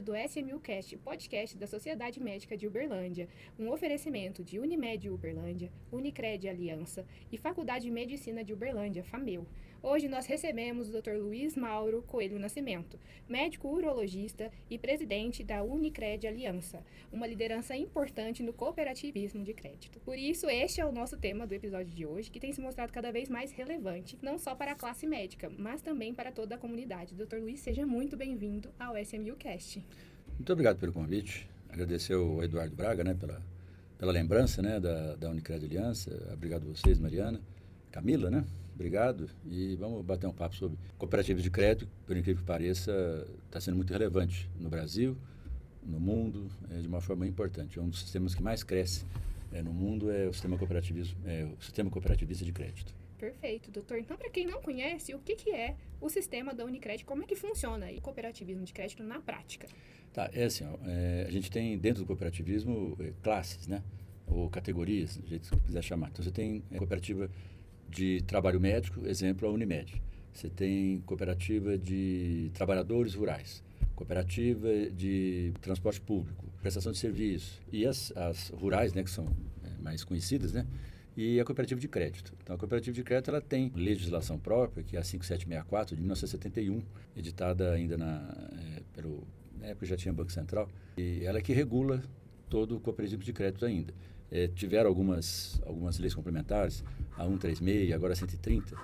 do SMUcast, podcast da Sociedade Médica de Uberlândia, um oferecimento de Unimed Uberlândia, Unicred Aliança e Faculdade de Medicina de Uberlândia, FAMEU. Hoje nós recebemos o Dr. Luiz Mauro Coelho Nascimento, médico urologista e presidente da Unicred Aliança, uma liderança importante no cooperativismo de crédito. Por isso, este é o nosso tema do episódio de hoje, que tem se mostrado cada vez mais relevante, não só para a classe médica, mas também para toda a comunidade. Dr. Luiz, seja muito bem-vindo ao SMUcast. Muito obrigado pelo convite. Agradecer ao Eduardo Braga, pela lembrança, da Unicred Aliança. Obrigado a vocês, Mariana. Camila, Obrigado. E vamos bater um papo sobre cooperativas de crédito, por incrível que pareça, está sendo muito relevante no Brasil, no mundo, de uma forma importante. É um dos sistemas que mais cresce no mundo, é o sistema cooperativista de crédito. Perfeito, doutor. Então, para quem não conhece, o que é o sistema da Unicred, como é que funciona o cooperativismo de crédito na prática? Tá, a gente tem dentro do cooperativismo classes, ou categorias, do jeito que você quiser chamar. Então, você tem cooperativa de trabalho médico, exemplo, a Unimed. Você tem cooperativa de trabalhadores rurais, cooperativa de transporte público, prestação de serviço, e as rurais, que são mais conhecidas, e a cooperativa de crédito. Então, a cooperativa de crédito ela tem legislação própria, que é a 5764, de 1971, editada ainda na época já tinha Banco Central, e ela é que regula todo o cooperativismo de crédito ainda. Tiveram algumas leis complementares, a 136, agora a 130,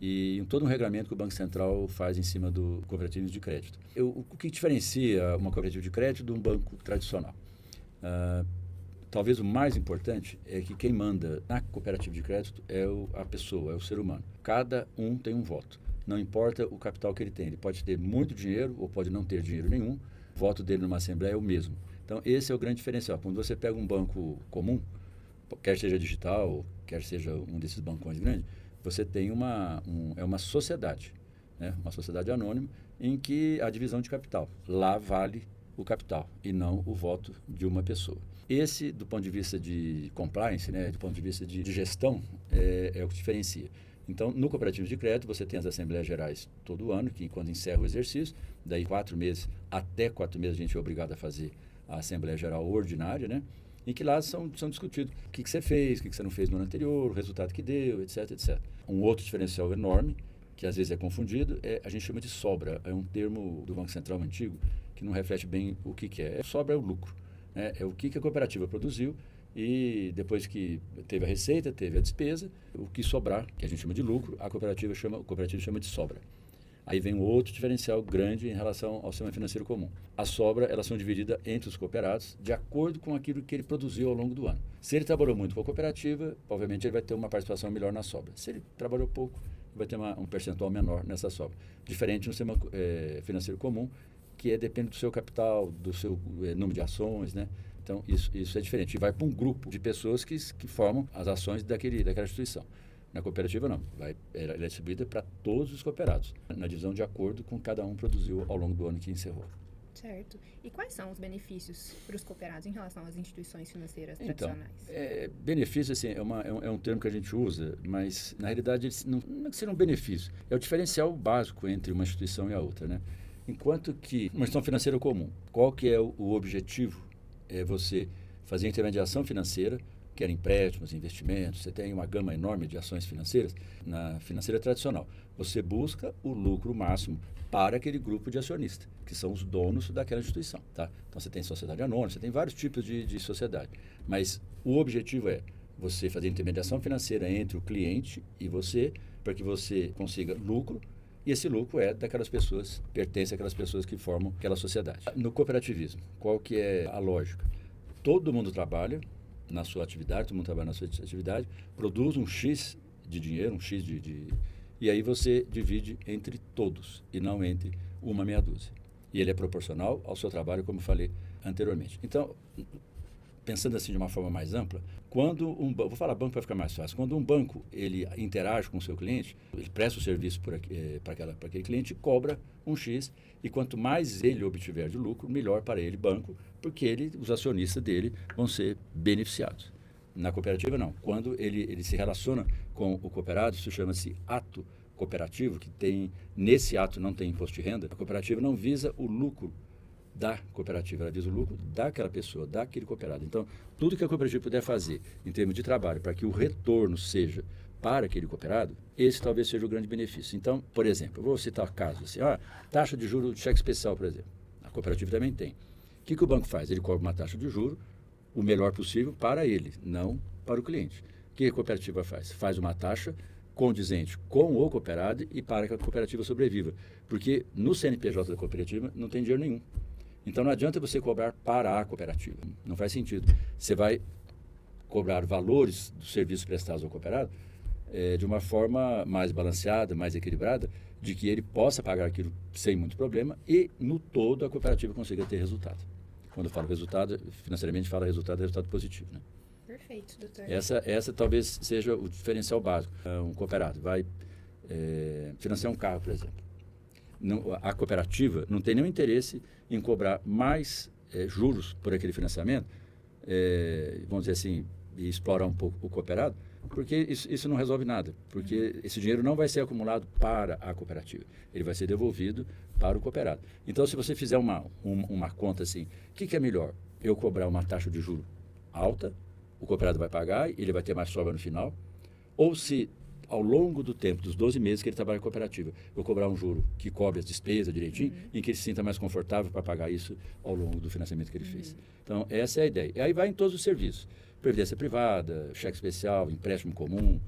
e todo um regulamento que o Banco Central faz em cima do cooperativismo de crédito. O que diferencia uma cooperativa de crédito de um banco tradicional? Talvez o mais importante é que quem manda na cooperativa de crédito é a pessoa, é o ser humano. Cada um tem um voto. Não importa o capital que ele tem. Ele pode ter muito dinheiro ou pode não ter dinheiro nenhum. O voto dele numa assembleia é o mesmo. Então, esse é o grande diferencial. Quando você pega um banco comum, quer seja digital, quer seja um desses bancões grandes, você tem uma sociedade, uma sociedade anônima em que a divisão de capital. Lá vale o capital e não o voto de uma pessoa. Esse, do ponto de vista de compliance, do ponto de vista de gestão, é o que diferencia. Então, no cooperativo de crédito, você tem as assembleias gerais todo ano, que quando encerra o exercício, daí 4 meses, até 4 meses a gente é obrigado a fazer a Assembleia Geral Ordinária, em que lá são discutidos o que você fez, o que você não fez no ano anterior, o resultado que deu, etc, etc. Um outro diferencial enorme, que às vezes é confundido, a gente chama de sobra. É um termo do Banco Central antigo que não reflete bem o que é. Sobra é o lucro. É o que a cooperativa produziu e depois que teve a receita, teve a despesa, o que sobrar, que a gente chama de lucro, o cooperativo chama de sobra. Aí vem um outro diferencial grande em relação ao sistema financeiro comum. As sobras, elas são divididas entre os cooperados de acordo com aquilo que ele produziu ao longo do ano. Se ele trabalhou muito com a cooperativa, obviamente ele vai ter uma participação melhor na sobra. Se ele trabalhou pouco, vai ter um percentual menor nessa sobra. Diferente no sistema financeiro comum, que depende do seu capital, do seu número de ações, Então, isso é diferente. E vai para um grupo de pessoas que formam as ações daquela instituição. Na cooperativa, não. Ela é distribuída para todos os cooperados, na divisão de acordo com cada um produziu ao longo do ano que encerrou. Certo. E quais são os benefícios para os cooperados em relação às instituições financeiras tradicionais? Benefício, é um termo que a gente usa, mas, na realidade, não é que seja um benefício. É o diferencial básico entre uma instituição e a outra, Enquanto que uma instituição financeira comum, qual que é o objetivo? É você fazer intermediação financeira, quer empréstimos, investimentos, você tem uma gama enorme de ações financeiras. Na financeira tradicional, você busca o lucro máximo para aquele grupo de acionistas, que são os donos daquela instituição. Tá? Então, você tem sociedade anônima, você tem vários tipos de sociedade. Mas o objetivo é você fazer intermediação financeira entre o cliente e você, para que você consiga lucro, e esse lucro pertence àquelas pessoas que formam aquela sociedade. No cooperativismo, qual que é a lógica? Todo mundo trabalha na sua atividade, todo mundo trabalha na sua atividade, produz um X de dinheiro, um X e aí você divide entre todos e não entre uma meia dúzia. E ele é proporcional ao seu trabalho, como eu falei anteriormente. Então, pensando assim de uma forma mais ampla, quando vou falar banco para ficar mais fácil, quando um banco ele interage com o seu cliente, ele presta o serviço para aquele cliente e cobra um X, e quanto mais ele obtiver de lucro, melhor para ele, banco, porque os acionistas dele vão ser beneficiados. Na cooperativa, não. Quando ele se relaciona com o cooperado, isso chama-se ato cooperativo, que nesse ato não tem imposto de renda. A cooperativa não visa o lucro da cooperativa, ela visa o lucro daquela pessoa, daquele cooperado. Então, tudo que a cooperativa puder fazer em termos de trabalho para que o retorno seja para aquele cooperado, esse talvez seja o grande benefício. Então, por exemplo, eu vou citar casos assim, taxa de juros de cheque especial, por exemplo. A cooperativa também tem. O que o banco faz? Ele cobra uma taxa de juros o melhor possível para ele, não para o cliente. O que a cooperativa faz? Faz uma taxa condizente com o cooperado e para que a cooperativa sobreviva. Porque no CNPJ da cooperativa não tem dinheiro nenhum. Então não adianta você cobrar para a cooperativa. Não faz sentido. Você vai cobrar valores dos serviços prestados ao cooperado de uma forma mais balanceada, mais equilibrada, de que ele possa pagar aquilo sem muito problema e, no todo, a cooperativa consiga ter resultado. Quando eu falo resultado, financeiramente falo resultado positivo, né? Perfeito, doutor. Essa talvez seja o diferencial básico. Um cooperado vai financiar um carro, por exemplo. A cooperativa não tem nenhum interesse em cobrar mais juros por aquele financiamento, vamos dizer assim, e explorar um pouco o cooperado, porque isso não resolve nada, porque esse dinheiro não vai ser acumulado para a cooperativa, ele vai ser devolvido para o cooperado. Então, se você fizer uma conta assim, o que é melhor? Eu cobrar uma taxa de juros alta, o cooperado vai pagar e ele vai ter mais sobra no final, ou se ao longo do tempo, dos 12 meses que ele trabalha em cooperativa, eu cobrar um juro que cobre as despesas direitinho e que ele se sinta mais confortável para pagar isso ao longo do financiamento que ele fez. Então, essa é a ideia. E aí vai em todos os serviços. Previdência privada, cheque especial, empréstimo comum,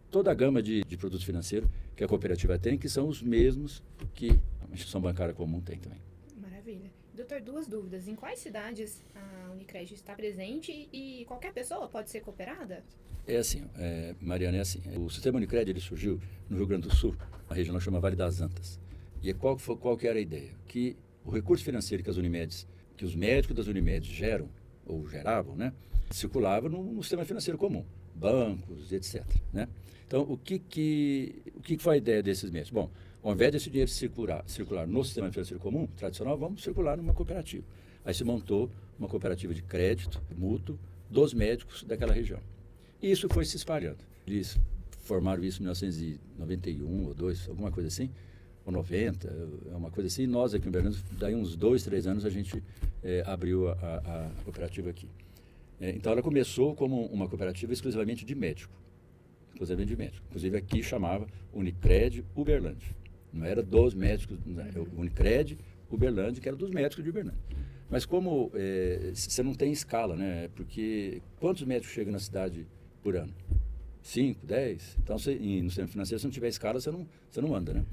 toda a gama de produtos financeiros que a cooperativa tem, que são os mesmos que a instituição bancária comum tem também. Maravilha. Doutor, duas dúvidas. Em quais cidades a Unicred está presente e qualquer pessoa pode ser cooperada? É assim, Mariana, é assim. O sistema Unicred ele surgiu no Rio Grande do Sul, uma região que chama Vale das Antas. E qual que era a ideia? Que o recurso financeiro que as Unimedes, que os médicos das Unimedes geram, ou geravam, né, circulava no sistema financeiro comum, bancos, etc. Né? Então, o que foi a ideia desses médicos? Bom, ao invés desse dinheiro circular no sistema financeiro comum, tradicional, vamos circular numa cooperativa. Aí se montou uma cooperativa de crédito mútuo dos médicos daquela região. E isso foi se espalhando. Eles formaram isso em 1991 ou 2, alguma coisa assim, ou 90, uma coisa assim. E nós aqui em Uberlândia, daí uns 2, 3 anos, a gente abriu a cooperativa aqui. Então, ela começou como uma cooperativa exclusivamente de médico. Inclusive, aqui chamava Unicred Uberlândia. Não era dos médicos, Unicred Uberlândia, que era dos médicos de Uberlândia. Mas como você não tem escala, né? Porque quantos médicos chegam na cidade por ano? 5, 10? Então, no sistema financeiro, se não tiver escala, você não anda, né?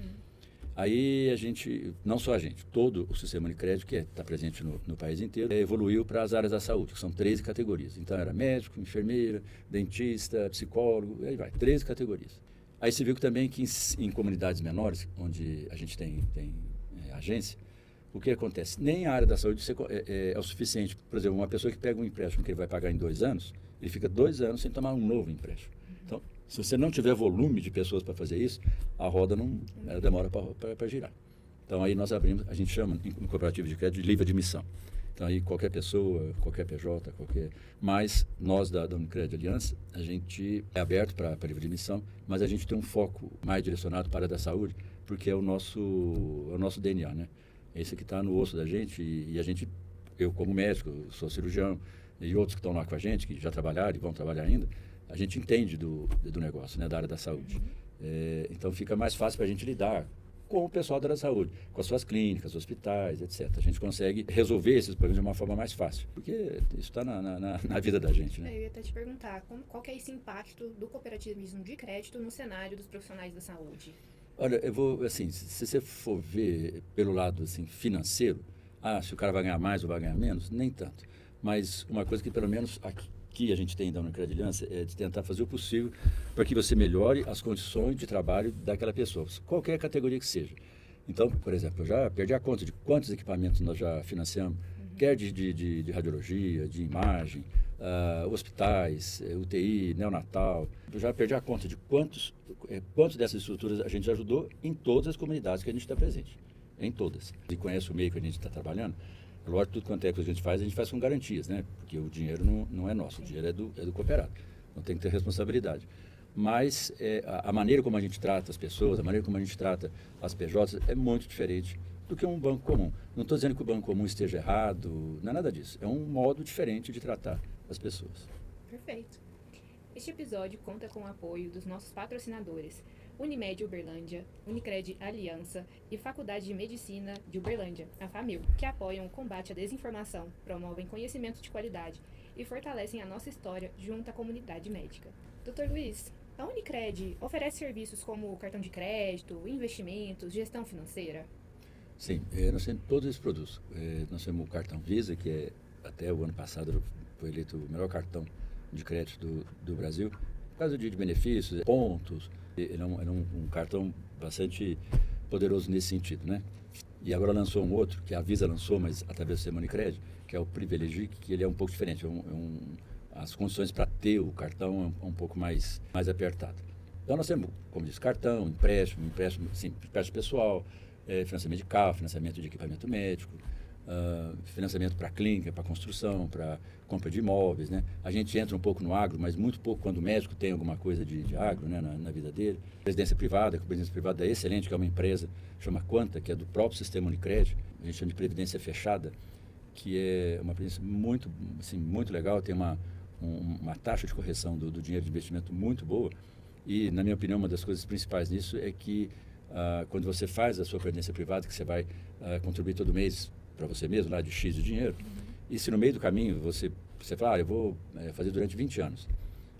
Aí a gente, não só a gente, todo o sistema Unicred, que está presente no país inteiro, evoluiu para as áreas da saúde, que são 13 categorias. Então era médico, enfermeira, dentista, psicólogo, aí vai, 13 categorias. Aí se viu também que em comunidades menores, onde a gente tem agência, o que acontece? Nem a área da saúde é o suficiente. Por exemplo, uma pessoa que pega um empréstimo que ele vai pagar em 2 anos, ele fica 2 anos sem tomar um novo empréstimo. Então, se você não tiver volume de pessoas para fazer isso, a roda ela demora para girar. Então, aí nós abrimos, a gente chama, em cooperativa de crédito, de livre admissão. Então, aí qualquer pessoa, qualquer PJ, mas nós da Unicred Aliança, a gente é aberto para livre admissão, mas a gente tem um foco mais direcionado para a área da saúde, porque é o nosso DNA, né? Esse que está no osso da gente e a gente, eu como médico, sou cirurgião, e outros que estão lá com a gente, que já trabalharam e vão trabalhar ainda, a gente entende do negócio, né, da área da saúde. Então fica mais fácil para a gente lidar com o pessoal da área da saúde, com as suas clínicas, hospitais, etc. A gente consegue resolver esses problemas de uma forma mais fácil, porque isso está na vida da gente, né? Eu ia até te perguntar, qual que é esse impacto do cooperativismo de crédito no cenário dos profissionais da saúde? Olha, eu vou, assim, se você for ver pelo lado assim, financeiro, se o cara vai ganhar mais ou vai ganhar menos, nem tanto. Mas uma coisa que pelo menos aqui a gente tem da Unicred Aliança é de tentar fazer o possível para que você melhore as condições de trabalho daquela pessoa, qualquer categoria que seja. Então, por exemplo, eu já perdi a conta de quantos equipamentos nós já financiamos, quer de radiologia, de imagem, hospitais, UTI, neonatal. Eu já perdi a conta de quantos dessas estruturas a gente ajudou em todas as comunidades que a gente está presente. Em todas. E conhece o meio que a gente está trabalhando. Lógico, tudo quanto é que a gente faz com garantias, né? Porque o dinheiro não é nosso, o dinheiro é do cooperado. Então tem que ter responsabilidade. Mas a maneira como a gente trata as pessoas, a maneira como a gente trata as PJs é muito diferente do que um banco comum. Não estou dizendo que o banco comum esteja errado, não é nada disso. É um modo diferente de tratar as pessoas. Perfeito. Este episódio conta com o apoio dos nossos patrocinadores, Unimed Uberlândia, Unicred Aliança e Faculdade de Medicina de Uberlândia, a FAMIL, que apoiam o combate à desinformação, promovem conhecimento de qualidade e fortalecem a nossa história junto à comunidade médica. Dr. Luiz, a Unicred oferece serviços como cartão de crédito, investimentos, gestão financeira? Sim, nós temos todos esses produtos. Nós temos o cartão Visa, que até o ano passado foi eleito o melhor cartão de crédito do Brasil, por causa de benefícios, pontos. Ele é um cartão bastante poderoso nesse sentido, né? E agora lançou um outro, que a Visa lançou, mas através do sistema Unicred, que é o Privilegie, que ele é um pouco diferente. As condições para ter o cartão é um pouco mais apertado. Então nós temos, como diz, cartão, empréstimo pessoal, financiamento de carro, financiamento de equipamento médico, financiamento para clínica, para construção, para compra de imóveis, né? A gente entra um pouco no agro, mas muito pouco quando o médico tem alguma coisa de agro, né, na vida dele. Previdência privada, que a previdência privada é excelente, que é uma empresa, chama Quanta, que é do próprio sistema Unicred, a gente chama de previdência fechada, que é uma previdência muito, assim, muito legal, tem uma taxa de correção do dinheiro de investimento muito boa. E, na minha opinião, uma das coisas principais nisso é que quando você faz a sua previdência privada, que você vai contribuir todo mês para você mesmo, lá de X de dinheiro, e se no meio do caminho você fala, eu vou fazer durante 20 anos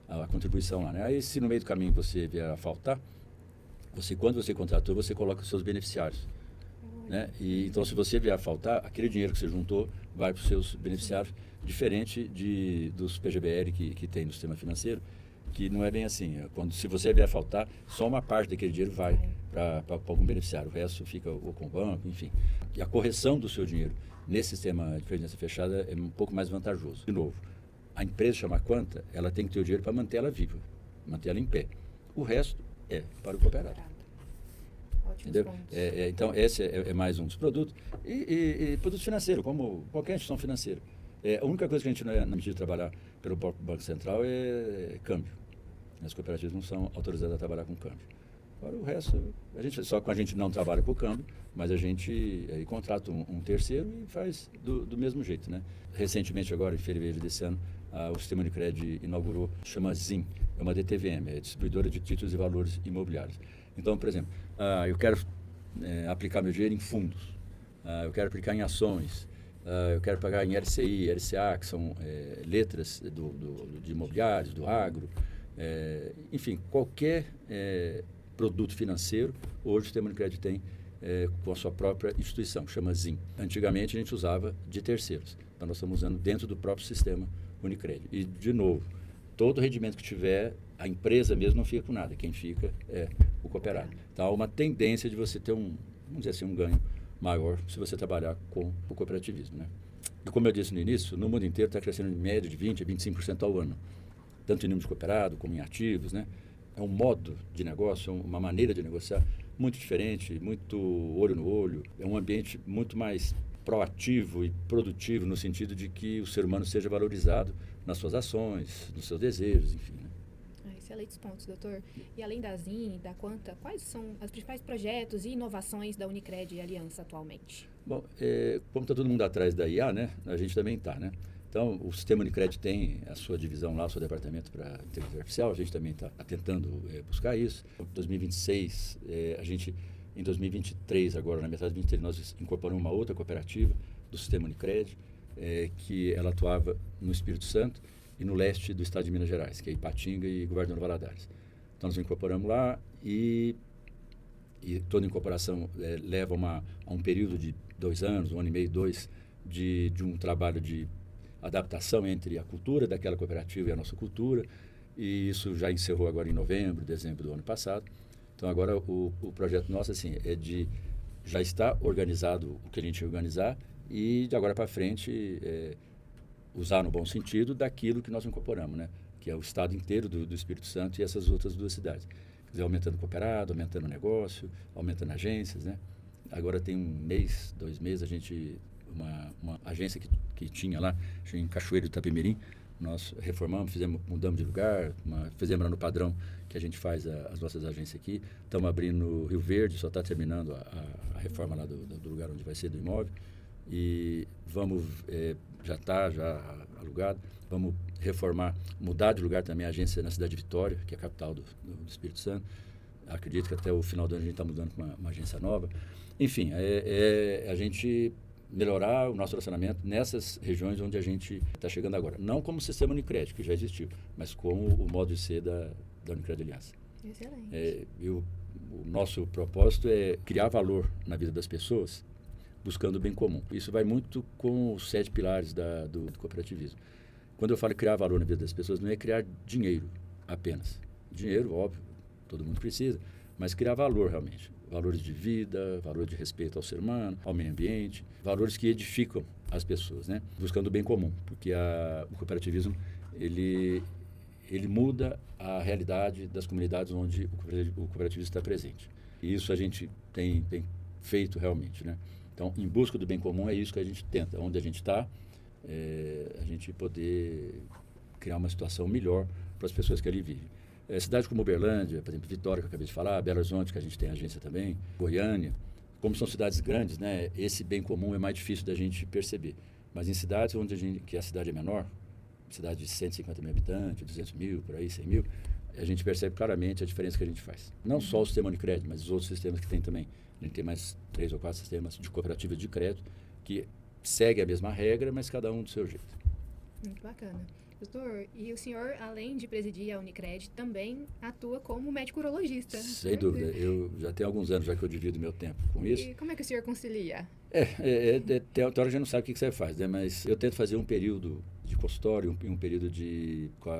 a contribuição lá, né? Aí se no meio do caminho você vier a faltar, quando você contratou, você coloca os seus beneficiários, né? E então, se você vier a faltar, aquele dinheiro que você juntou vai para os seus beneficiários, diferente dos PGBL que tem no sistema financeiro, que não é bem assim. Se você vier a faltar, só uma parte daquele dinheiro vai para algum beneficiário, o resto fica ou com o banco, enfim. E a correção do seu dinheiro nesse sistema de previdência fechada é um pouco mais vantajoso. De novo, a empresa chama Quanta, ela tem que ter o dinheiro para manter ela viva, manter ela em pé. O resto é para o cooperado. Entendeu? Então, esse é mais um dos produtos. E produtos financeiros, como qualquer instituição financeira. A única coisa que a gente não é na medida de trabalhar pelo Banco Central é câmbio. As cooperativas não são autorizadas a trabalhar com câmbio. Agora, o resto, a gente não trabalha com câmbio, mas a gente contrata um terceiro e faz do mesmo jeito, né? Recentemente, agora, em fevereiro desse ano, o sistema Unicred inaugurou, chama ZIM, é uma DTVM, é distribuidora de títulos e valores imobiliários. Então, por exemplo, eu quero aplicar meu dinheiro em fundos, eu quero aplicar em ações, eu quero pagar em LCI, LCA, que são letras de imobiliários, do agro, enfim, qualquer produto financeiro, hoje o sistema Unicred tem com a sua própria instituição, que chama ZIM. Antigamente a gente usava de terceiros, então nós estamos usando dentro do próprio sistema Unicred. E, de novo, todo rendimento que tiver, a empresa mesmo não fica com nada, quem fica é o cooperado. Então há uma tendência de você ter vamos dizer assim, um ganho maior se você trabalhar com o cooperativismo, né? E como eu disse no início, no mundo inteiro está crescendo em média de 20% a 25% ao ano, tanto em número de cooperado como em ativos, né? É um modo de negócio, uma maneira de negociar muito diferente, muito olho no olho, é um ambiente muito mais proativo e produtivo no sentido de que o ser humano seja valorizado nas suas ações, nos seus desejos, enfim, né? Excelentes pontos, doutor. E além da ZIM, da Quanta, quais são os principais projetos e inovações da Unicred e Aliança atualmente? Bom, como está todo mundo atrás da IA, né, a gente também está, né? Então, o sistema Unicred tem a sua divisão lá, o seu departamento para inteligência artificial, a gente também está tentando buscar isso. Em 2026, em 2023, agora, na metade de 2023, nós incorporamos uma outra cooperativa do sistema Unicred, que ela atuava no Espírito Santo e no leste do estado de Minas Gerais, que é Ipatinga e Governador Valadares. Então, nós incorporamos lá e toda incorporação leva a um período de 2 anos, 1 ano e meio, 2, de um trabalho de adaptação entre a cultura daquela cooperativa e a nossa cultura, e isso já encerrou agora em novembro, dezembro do ano passado. Então, agora o projeto nosso assim, já está organizado o que a gente ia organizar e de agora para frente usar no bom sentido daquilo que nós incorporamos, né? Que é o estado inteiro do Espírito Santo e essas outras 2 cidades. Quer dizer, aumentando cooperado, aumentando negócio, aumentando agências, né? Agora tem 1 mês, 2 meses, a gente, uma agência que tinha lá, em Cachoeiro do Itapemirim, nós reformamos, mudamos de lugar, fizemos lá no padrão que a gente faz as nossas agências aqui. Estamos abrindo no Rio Verde, só está terminando a reforma lá do lugar onde vai ser do imóvel. E vamos, já está alugado, vamos reformar, mudar de lugar também a agência na cidade de Vitória, que é a capital do Espírito Santo. Acredito que até o final do ano a gente está mudando para uma agência nova. Enfim, a gente melhorar o nosso relacionamento nessas regiões onde a gente está chegando agora. Não como o sistema Unicred, que já existiu, mas como o modo de ser da Unicred Aliança. Excelente. O nosso propósito é criar valor na vida das pessoas, buscando o bem comum. Isso vai muito com os 7 pilares do cooperativismo. Quando eu falo criar valor na vida das pessoas, não é criar dinheiro apenas. Dinheiro, óbvio, todo mundo precisa, mas criar valor realmente. Valores de vida, valor de respeito ao ser humano, ao meio ambiente, valores que edificam as pessoas, né? Buscando o bem comum, porque o cooperativismo, ele muda a realidade das comunidades onde o cooperativismo está presente. E isso a gente tem feito realmente, né? Então, em busca do bem comum, é isso que a gente tenta. Onde a gente está, a gente poder criar uma situação melhor para as pessoas que ali vivem. Cidades como Uberlândia, por exemplo, Vitória, que eu acabei de falar, Belo Horizonte, que a gente tem agência também, Goiânia, como são cidades grandes, né, esse bem comum é mais difícil da gente perceber. Mas em cidades que a cidade é menor, cidade de 150 mil habitantes, 200 mil, por aí, 100 mil, a gente percebe claramente a diferença que a gente faz. Não só o sistema Unicred, mas os outros sistemas que tem também. A gente tem mais 3 ou 4 sistemas de cooperativa de crédito que seguem a mesma regra, mas cada um do seu jeito. Muito bacana. Doutor, e o senhor, além de presidir a Unicred, também atua como médico urologista. Sem dúvida. Eu já tenho alguns anos já que eu divido meu tempo com isso. E como é que o senhor concilia? Tem hora a gente não sabe o que você faz, né? Mas eu tento fazer um período de consultório e um período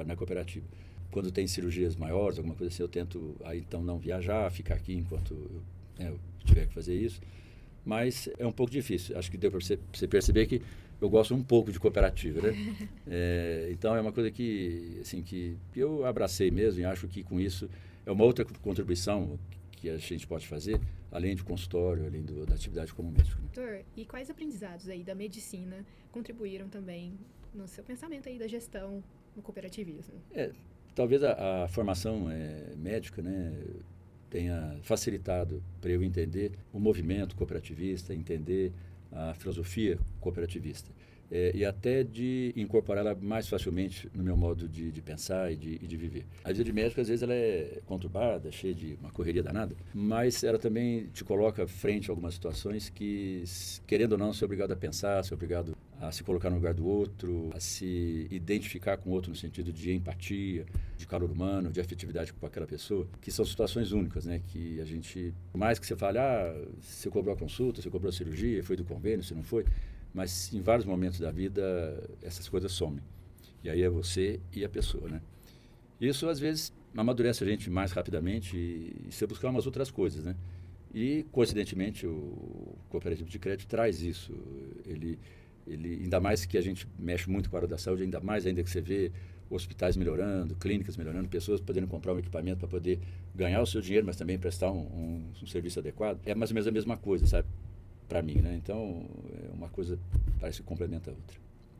na cooperativa. Quando tem cirurgias maiores, alguma coisa assim, eu tento aí então não viajar, ficar aqui enquanto eu tiver que fazer isso. Mas é um pouco difícil. Acho que deu para você perceber que eu gosto um pouco de cooperativa, né? Então é uma coisa que eu abracei mesmo e acho que com isso é uma outra contribuição que a gente pode fazer, além do consultório, além da atividade como médico. Né? Doutor, e quais aprendizados aí da medicina contribuíram também no seu pensamento aí da gestão no cooperativismo? Talvez a formação médica, né, tenha facilitado para eu entender o movimento cooperativista, entender a filosofia cooperativista e até de incorporá-la mais facilmente no meu modo de pensar e de viver. A vida de médico, às vezes, ela é conturbada, cheia de uma correria danada, mas ela também te coloca frente a algumas situações que, querendo ou não, você é obrigado a pensar, você é obrigado a se colocar no lugar do outro, a se identificar com o outro no sentido de empatia, de calor humano, de afetividade com aquela pessoa, que são situações únicas, né? Que a gente, por mais que você fale, você cobrou a consulta, você cobrou a cirurgia, foi do convênio, se não foi, mas em vários momentos da vida essas coisas somem. E aí é você e a pessoa, né? Isso, às vezes, amadurece a gente mais rapidamente e você buscar umas outras coisas, né? E, coincidentemente, o cooperativo de crédito traz isso. Ele, ainda mais que a gente mexe muito com a área da saúde, ainda mais ainda que você vê hospitais melhorando, clínicas melhorando, pessoas podendo comprar um equipamento para poder ganhar o seu dinheiro, mas também prestar um serviço adequado. É mais ou menos a mesma coisa, sabe? Para mim, né? Então, uma coisa parece que complementa a outra.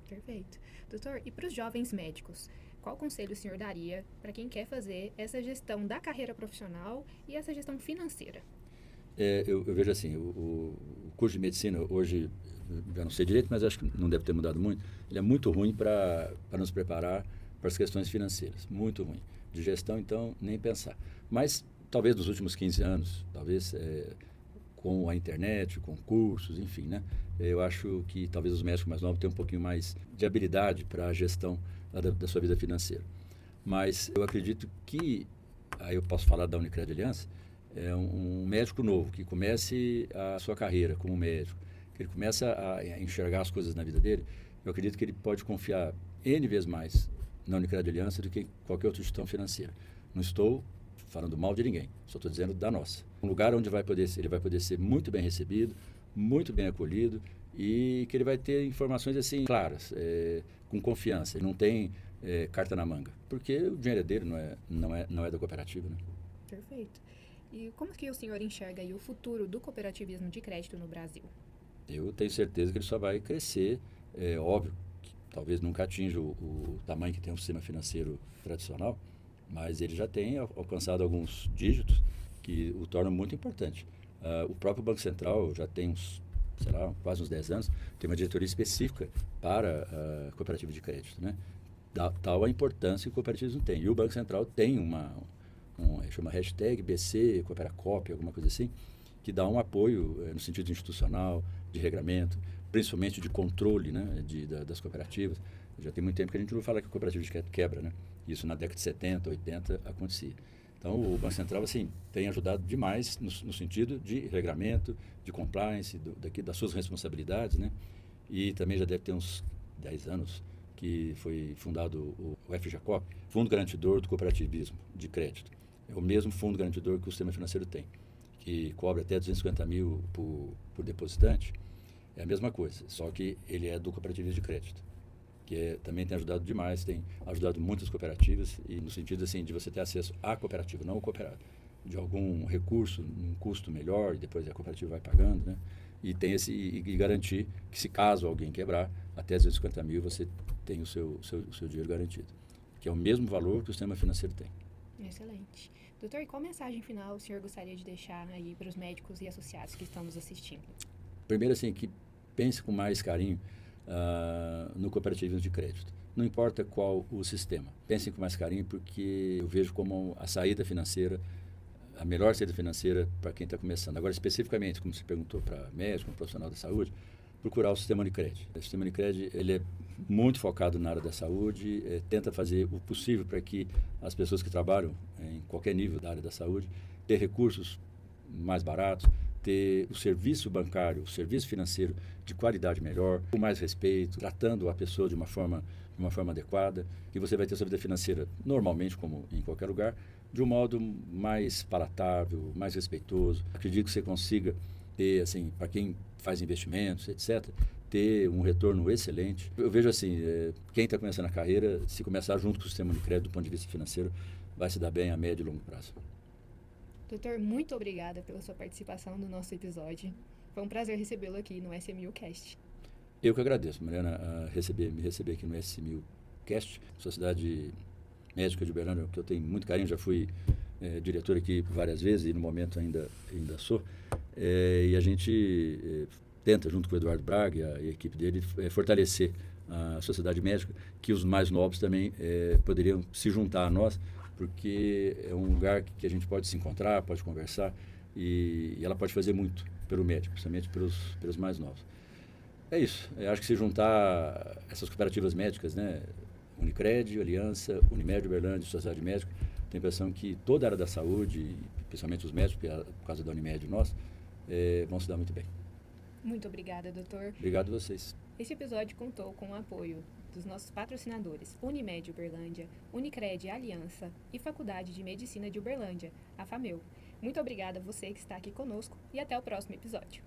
Perfeito. Doutor, e para os jovens médicos, qual conselho o senhor daria para quem quer fazer essa gestão da carreira profissional e essa gestão financeira? Eu vejo assim, o curso de medicina hoje, já não sei direito, mas acho que não deve ter mudado muito, ele é muito ruim para nos preparar para as questões financeiras, muito ruim. De gestão, então, nem pensar. Mas, talvez nos últimos 15 anos, talvez com a internet, com cursos, enfim, né? Eu acho que talvez os médicos mais novos tenham um pouquinho mais de habilidade para a gestão da sua vida financeira. Mas eu acredito que, aí eu posso falar da Unicred Aliança, é um médico novo que comece a sua carreira como médico, que ele começa a enxergar as coisas na vida dele, eu acredito que ele pode confiar N vezes mais na Unicred Aliança do que em qualquer outra instituição financeira. Não estou falando mal de ninguém, só estou dizendo da nossa. Um lugar onde ele vai poder ser muito bem recebido, muito bem acolhido e que ele vai ter informações assim claras, com confiança. Ele não tem carta na manga, porque o dinheiro é dele, não é da cooperativa, né? Perfeito. E como que o senhor enxerga aí o futuro do cooperativismo de crédito no Brasil? Eu tenho certeza que ele só vai crescer. É óbvio talvez nunca atinja o tamanho que tem um sistema financeiro tradicional, mas ele já tem alcançado alguns dígitos que o tornam muito importante. O próprio Banco Central já tem quase uns 10 anos, tem uma diretoria específica para a cooperativa de crédito, né? Tal a importância que o cooperativismo tem. E o Banco Central tem chama hashtag BC, Cooperacop, alguma coisa assim, que dá um apoio no sentido institucional, de regramento, principalmente de controle, né, das cooperativas. Já tem muito tempo que a gente não fala que a cooperativa de crédito quebra, né? Isso na década de 70, 80 acontecia. Então, o Banco Central, assim, tem ajudado demais no sentido de regramento, de compliance, das suas responsabilidades, né? E também já deve ter uns 10 anos que foi fundado o FGCOP, Fundo Garantidor do Cooperativismo de Crédito. É o mesmo fundo garantidor que o sistema financeiro tem, que cobra até 250 mil por depositante. É a mesma coisa, só que ele é do cooperativismo de crédito, que também tem ajudado demais, tem ajudado muitas cooperativas, e no sentido assim, de você ter acesso à cooperativa, não ao cooperado, de algum recurso, um custo melhor, e depois a cooperativa vai pagando, né? E garantir que, se caso alguém quebrar, até 250 mil você tem o seu dinheiro garantido, que é o mesmo valor que o sistema financeiro tem. Excelente. Doutor, e qual mensagem final o senhor gostaria de deixar aí para os médicos e associados que estão nos assistindo? Primeiro, assim, que pense com mais carinho no cooperativismo de crédito. Não importa qual o sistema. Pensem com mais carinho, porque eu vejo como a saída financeira, a melhor saída financeira para quem está começando. Agora, especificamente, como você perguntou para médico, um profissional da saúde, procurar o sistema Unicred. O sistema Unicred, ele é muito focado na área da saúde, tenta fazer o possível para que as pessoas que trabalham em qualquer nível da área da saúde ter recursos mais baratos, ter o serviço bancário, o serviço financeiro de qualidade melhor, com mais respeito, tratando a pessoa de uma forma adequada, e você vai ter sua vida financeira normalmente, como em qualquer lugar, de um modo mais palatável, mais respeitoso. Acredito que você consiga ter, assim, para quem faz investimentos, etc., ter um retorno excelente. Eu vejo assim, quem está começando a carreira, se começar junto com o sistema de crédito do ponto de vista financeiro, vai se dar bem a médio e longo prazo. Doutor, muito obrigada pela sua participação no nosso episódio. Foi um prazer recebê-lo aqui no SMUcast. Eu que agradeço, Mariana, me receber aqui no SMUcast, Sociedade Médica de Uberlândia, que eu tenho muito carinho, já fui diretor aqui várias vezes e no momento ainda sou. E a gente tenta, junto com o Eduardo Braga e a equipe dele, fortalecer a sociedade médica, que os mais novos também poderiam se juntar a nós, porque é um lugar que a gente pode se encontrar, pode conversar, e ela pode fazer muito pelo médico, principalmente pelos mais novos. É isso. Eu acho que se juntar essas cooperativas médicas, né, Unicred, Aliança, Unimed Uberlândia, Sociedade Médica, tenho a impressão que toda a área da saúde, principalmente os médicos, por causa da Unimed nós, vão se dar muito bem. Muito obrigada, doutor. Obrigado a vocês. Esse episódio contou com o apoio dos nossos patrocinadores Unimed Uberlândia, Unicred Aliança e Faculdade de Medicina de Uberlândia, a FAMEU. Muito obrigada a você que está aqui conosco e até o próximo episódio.